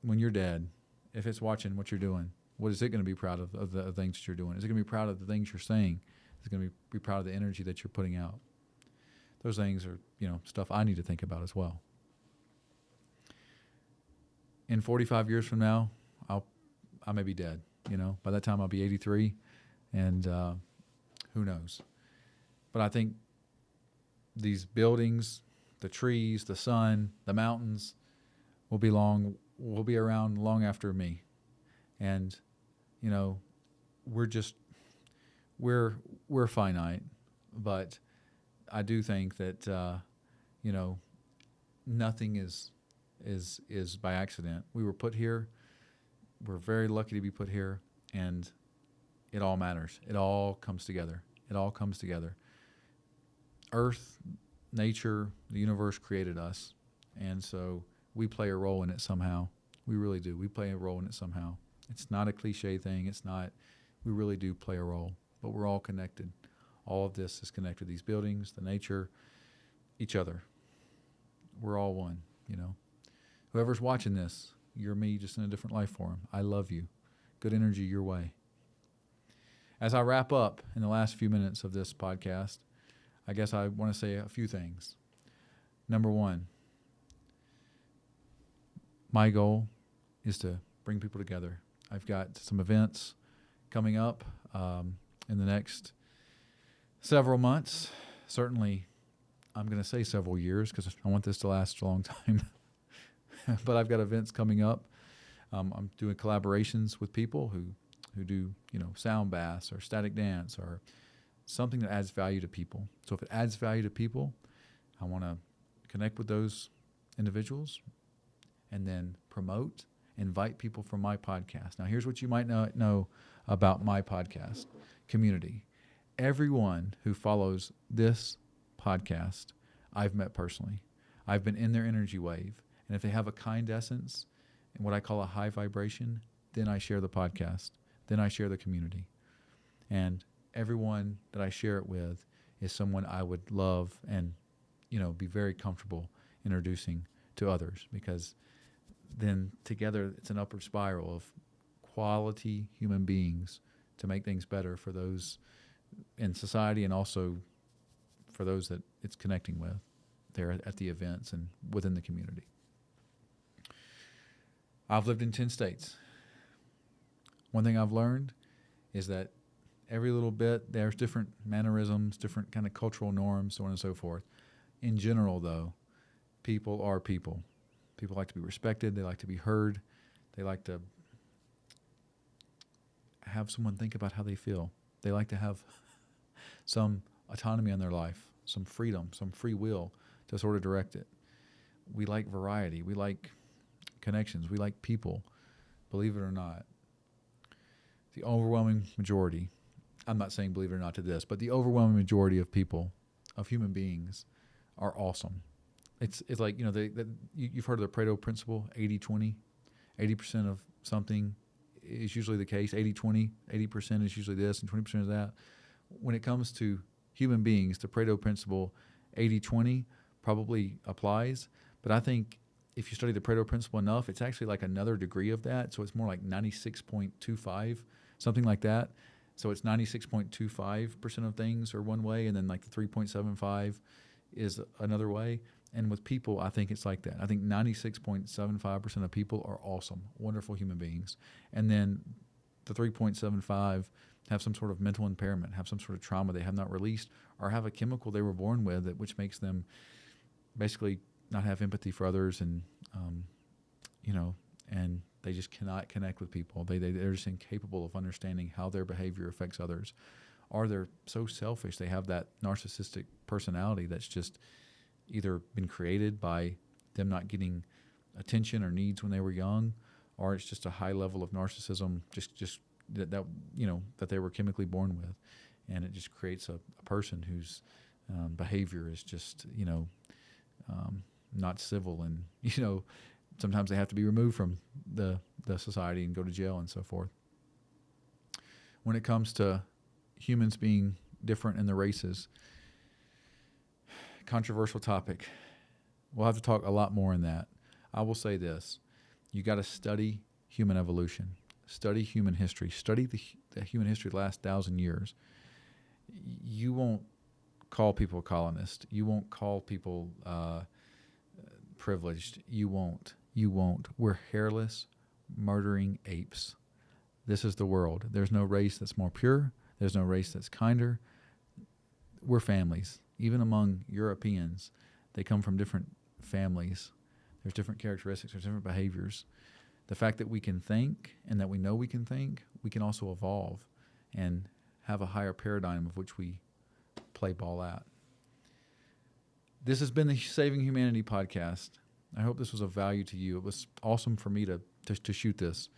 when you're dead, if it's watching what you're doing, what is it going to be proud of the things that you're doing? Is it going to be proud of the things you're saying? Is it going to be proud of the energy that you're putting out? Those things are, stuff I need to think about as well. In 45 years from now, I may be dead. By that time I'll be 83, and who knows? But I think these buildings, the trees, the sun, the mountains will be around long after me. And, we're finite, but I do think that, nothing is by accident. We were put here. We're very lucky to be put here, and it all matters. It all comes together. It all comes together. Earth, nature, the universe created us, and so we play a role in it somehow, We really do. We play a role in it somehow. It's not a cliche thing. It's not. We really do play a role, but we're all connected. All of this is connected. These buildings, the nature, each other. We're all one, you know. Whoever's watching this, you're me just in a different life form. I love you. Good energy your way. As I wrap up in the last few minutes of this podcast, I guess I want to say a few things. Number one, my goal is to bring people together. I've got some events coming up in the next several months. Certainly, I'm going to say several years because I want this to last a long time. But I've got events coming up. I'm doing collaborations with people who do, you know, sound baths or static dance or something that adds value to people. So if it adds value to people, I want to connect with those individuals and then promote, invite people from my podcast. Now, here's what you might not know about my podcast community. Everyone who follows this podcast, I've met personally. I've been in their energy wave. And if they have a kind essence and what I call a high vibration, then I share the podcast. Then I share the community. And everyone that I share it with is someone I would love and, you know, be very comfortable introducing to others, because then together it's an upward spiral of quality human beings to make things better for those in society and also for those that it's connecting with there at the events and within the community. I've lived in 10 states. One thing I've learned is that every little bit, there's different mannerisms, different kind of cultural norms, so on and so forth. In general, though, people are people. People like to be respected. They like to be heard. They like to have someone think about how they feel. They like to have some autonomy in their life, some freedom, some free will to sort of direct it. We like variety. We like connections. We like people, believe it or not. The overwhelming majority, I'm not saying believe it or not to this, but the overwhelming majority of people, of human beings, are awesome. It's like, you know, you've heard of the Pareto principle, 80-20. 80% of something is usually the case. 80-20, 80% is usually this and 20% is that. When it comes to human beings, the Pareto principle, 80-20 probably applies. But I think if you study the Pareto principle enough, it's actually like another degree of that. So it's more like 96.25, something like that. So it's 96.25% of things are one way, and then like the 3.75 is another way. And with people, I think it's like that. I think 96.75% of people are awesome, wonderful human beings. And then the 3.75 have some sort of mental impairment, have some sort of trauma they have not released, or have a chemical they were born with which makes them basically not have empathy for others, and you know, and they just cannot connect with people. They're just incapable of understanding how their behavior affects others, or they're so selfish. They have that narcissistic personality that's just either been created by them not getting attention or needs when they were young, or it's just a high level of narcissism, just that you know, that they were chemically born with, and it just creates a person whose behavior is just, you know, not civil, and you know, sometimes they have to be removed from the society and go to jail and so forth. When it comes to humans being different in the races, controversial topic. We'll have to talk a lot more in that. I will say this: you got to study human evolution, study human history, study the human history of the last 1,000 years. You won't call people colonists. You won't call people privileged. You won't. We're hairless, murdering apes. This is the world. There's no race that's more pure. There's no race that's kinder. We're families. Even among Europeans, they come from different families. There's different characteristics. There's different behaviors. The fact that we can think and that we know we can think, we can also evolve and have a higher paradigm of which we play ball at. This has been the Saving Humanity podcast. I hope this was of value to you. It was awesome for me to shoot this.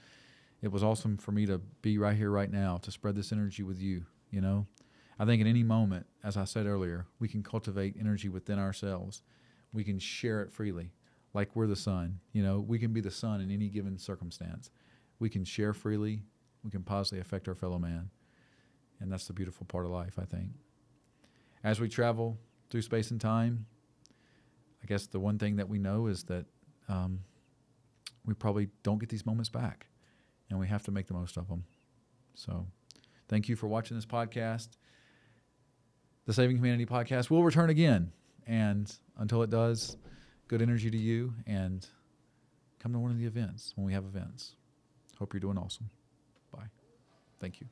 It was awesome for me to be right here, right now, to spread this energy with you, you know. I think at any moment, as I said earlier, we can cultivate energy within ourselves. We can share it freely. like we're the sun. You know, we can be the sun in any given circumstance. We can share freely. We can positively affect our fellow man. And that's the beautiful part of life, I think. As we travel through space and time, I guess the one thing that we know is that we probably don't get these moments back, and we have to make the most of them. So thank you for watching this podcast. The Saving Humanity podcast will return again. And until it does, good energy to you, and come to one of the events when we have events. Hope you're doing awesome. Bye. Thank you.